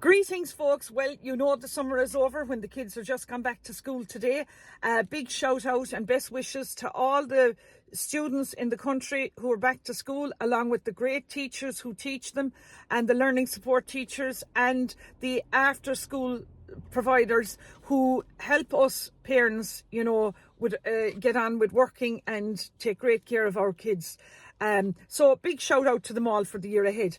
Greetings, folks. Well, you know the summer is over when the kids have just come back to school today. Big shout out and best wishes to all the students in the country who are back to school, along with the great teachers who teach them and the learning support teachers and the after school providers who help us parents, would get on with working and take great care of our kids. So big shout out to them all for the year ahead.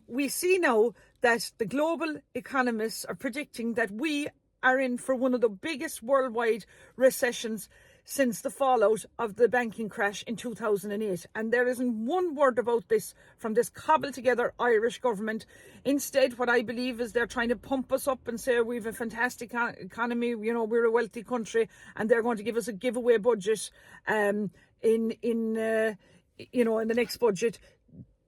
We see now that the global economists are predicting that we are in for one of the biggest worldwide recessions since the fallout of the banking crash in 2008. And there isn't one word about this from this cobbled together Irish government. Instead, what I believe is they're trying to pump us up and say we've a fantastic economy, we're a wealthy country, and they're going to give us a giveaway budget in the next budget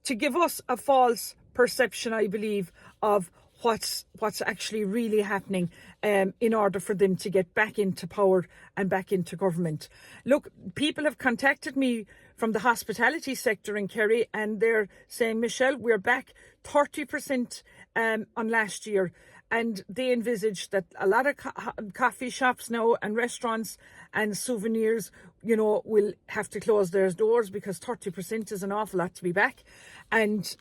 to give us a false perception, I believe, of what's actually really happening in order for them to get back into power and back into government. Look, people have contacted me from the hospitality sector in Kerry, and they're saying, Michelle, we're back 30% on last year. And they envisage that a lot of coffee shops now and restaurants and souvenirs, will have to close their doors because 30% is an awful lot to be back. And,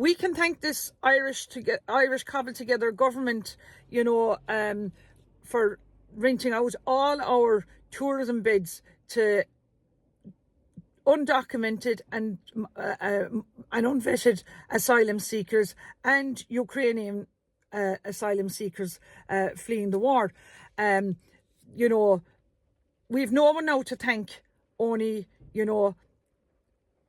we can thank this Irish cobbled together government, for renting out all our tourism beds to undocumented and unvetted asylum seekers and Ukrainian asylum seekers fleeing the war. We've no one now to thank, only,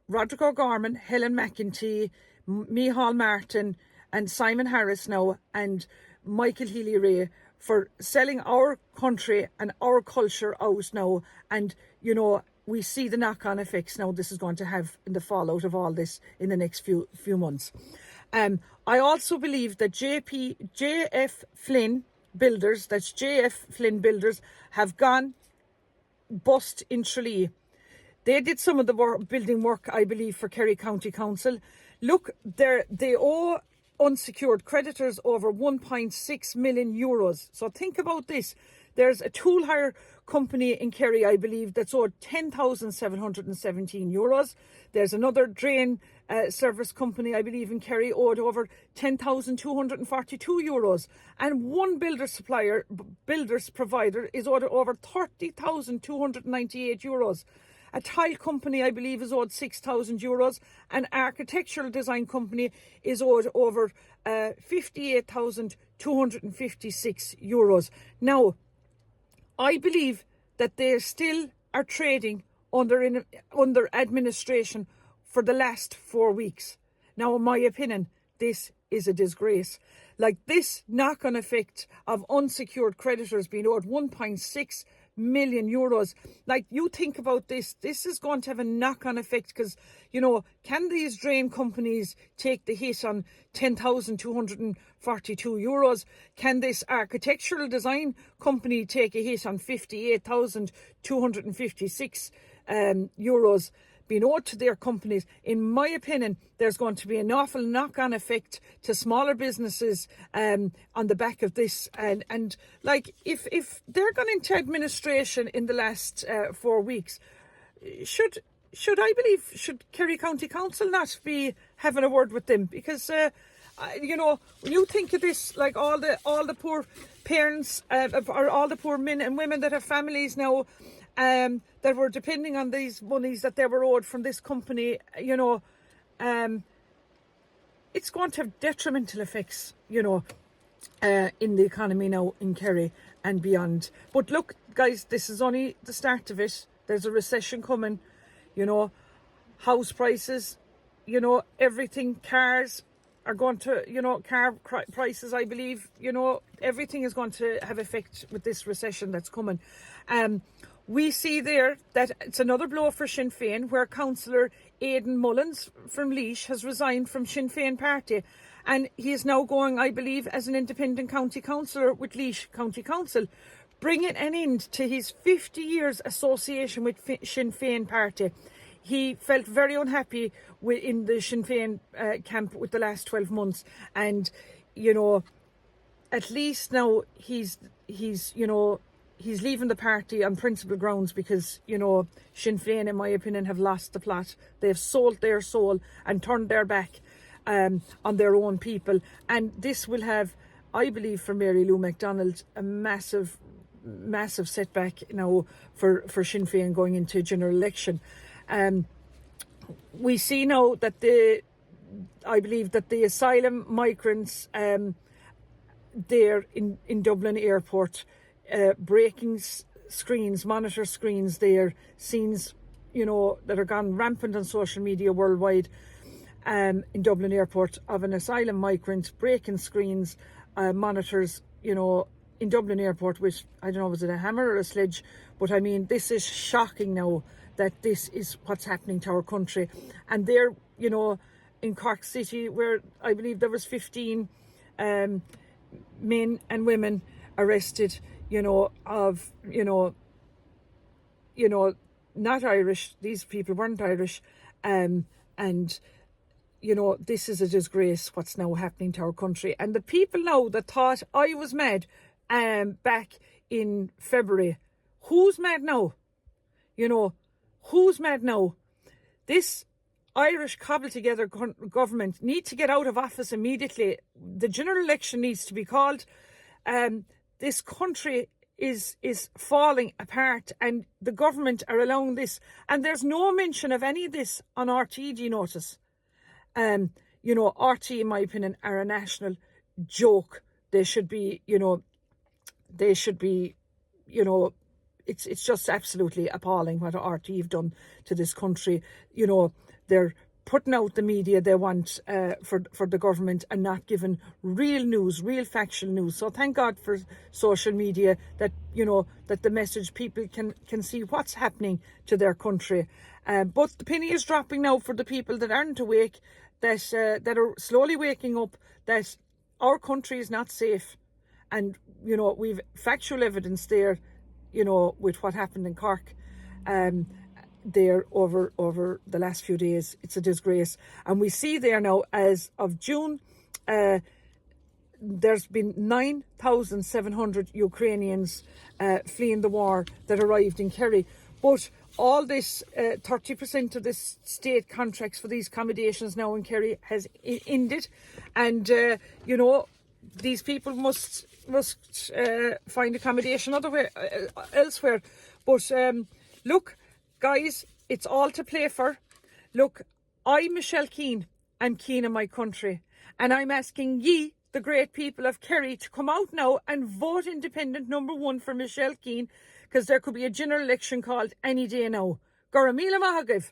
Roderick O'Gorman, Helen McEntee, Micheál Martin and Simon Harris now, and Michael Healy-Rae for selling our country and our culture out now. And, we see the knock-on effects now this is going to have in the fallout of all this in the next few months. I also believe that JF Flynn Builders, that's JF Flynn Builders, have gone bust in Tralee. They did some of the building work, I believe, for Kerry County Council. Look, they owe unsecured creditors over 1.6 million euros. So think about this. There's a tool hire company in Kerry, I believe, that's owed 10,717 euros. There's another drain service company, I believe, in Kerry, owed over 10,242 euros. And one builders provider is owed over 30,298 euros. A tile company, I believe, is owed 6,000 euros. An architectural design company is owed over 58,256 euros. Now, I believe that they still are trading under administration for the last 4 weeks. Now, in my opinion, this is a disgrace. Like, this knock-on effect of unsecured creditors being owed 1.6 million euros. Like, you think about this is going to have a knock-on effect because, can these drain companies take the hit on 10,242 euros? Can this architectural design company take a hit on 58,256 euros being owed to their companies? In my opinion, there's going to be an awful knock-on effect to smaller businesses on the back of this. And like, if they're gone into administration in the last 4 weeks, should Kerry County Council not be having a word with them? Because when you think of this, like all the poor parents or all the poor men and women that have families now, that were depending on these monies that they were owed from this company, it's going to have detrimental effects, in the economy now in Kerry and beyond. But look, guys, this is only the start of it. There's a recession coming, house prices, everything, cars are going to, car prices, I believe, everything is going to have effect with this recession that's coming. We see there that it's another blow for Sinn Féin, where Councillor Aidan Mullins from Laois has resigned from Sinn Féin party. And he is now going, I believe, as an independent county councillor with Laois County Council, bringing an end to his 50 years association with Sinn Féin party. he felt very unhappy in the Sinn Féin camp with the last 12 months. And, you know, at least now he's leaving the party on principle grounds because, you know, Sinn Féin, in my opinion, have lost the plot. They've sold their soul and turned their back on their own people. And this will have, I believe, for Mary Lou McDonald, a massive setback now for Sinn Féin going into general election. We see now that I believe that the asylum migrants there in Dublin airport, breaking screens, monitor screens there, scenes, you know, that are gone rampant on social media worldwide, in Dublin airport, of an asylum migrant breaking screens, monitors, you know, in Dublin airport with, I don't know, was it a hammer or a sledge? But I mean, this is shocking now that this is what's happening to our country. And there, you know, in Cork City, where I believe there was 15 men and women arrested, you know, of, you know, not Irish. These people weren't Irish. And, you know, this is a disgrace what's now happening to our country. And the people now that thought I was mad back in February, who's mad now? You know, who's mad now? This Irish cobbled together government need to get out of office immediately. The general election needs to be called. This country is falling apart, and the government are allowing this. And there's no mention of any of this on RTE, do you notice? You know, RTE, in my opinion, are a national joke. They should be, you know, it's just absolutely appalling what RTE have done to this country. You know, they're putting out the media they want for the government and not giving real news, real factual news. So thank God for social media that, you know, that the message people can see what's happening to their country. But the penny is dropping now for the people that aren't awake, that are slowly waking up, that our country is not safe. And, you know, we've factual evidence there, you know, with what happened in Cork there over the last few days. It's a disgrace. And we see there now, as of June, there's been 9,700 Ukrainians fleeing the war that arrived in Kerry. But all this, 30% of the state contracts for these accommodations now in Kerry has ended. And, you know, these people must find accommodation elsewhere. But look, guys, it's all to play for. Look, I'm Michelle Keane. I'm keen on my country. And I'm asking ye, the great people of Kerry, to come out now and vote independent number 1 for Michelle Keane, because there could be a general election called any day now. Gora Mila Mahagiv.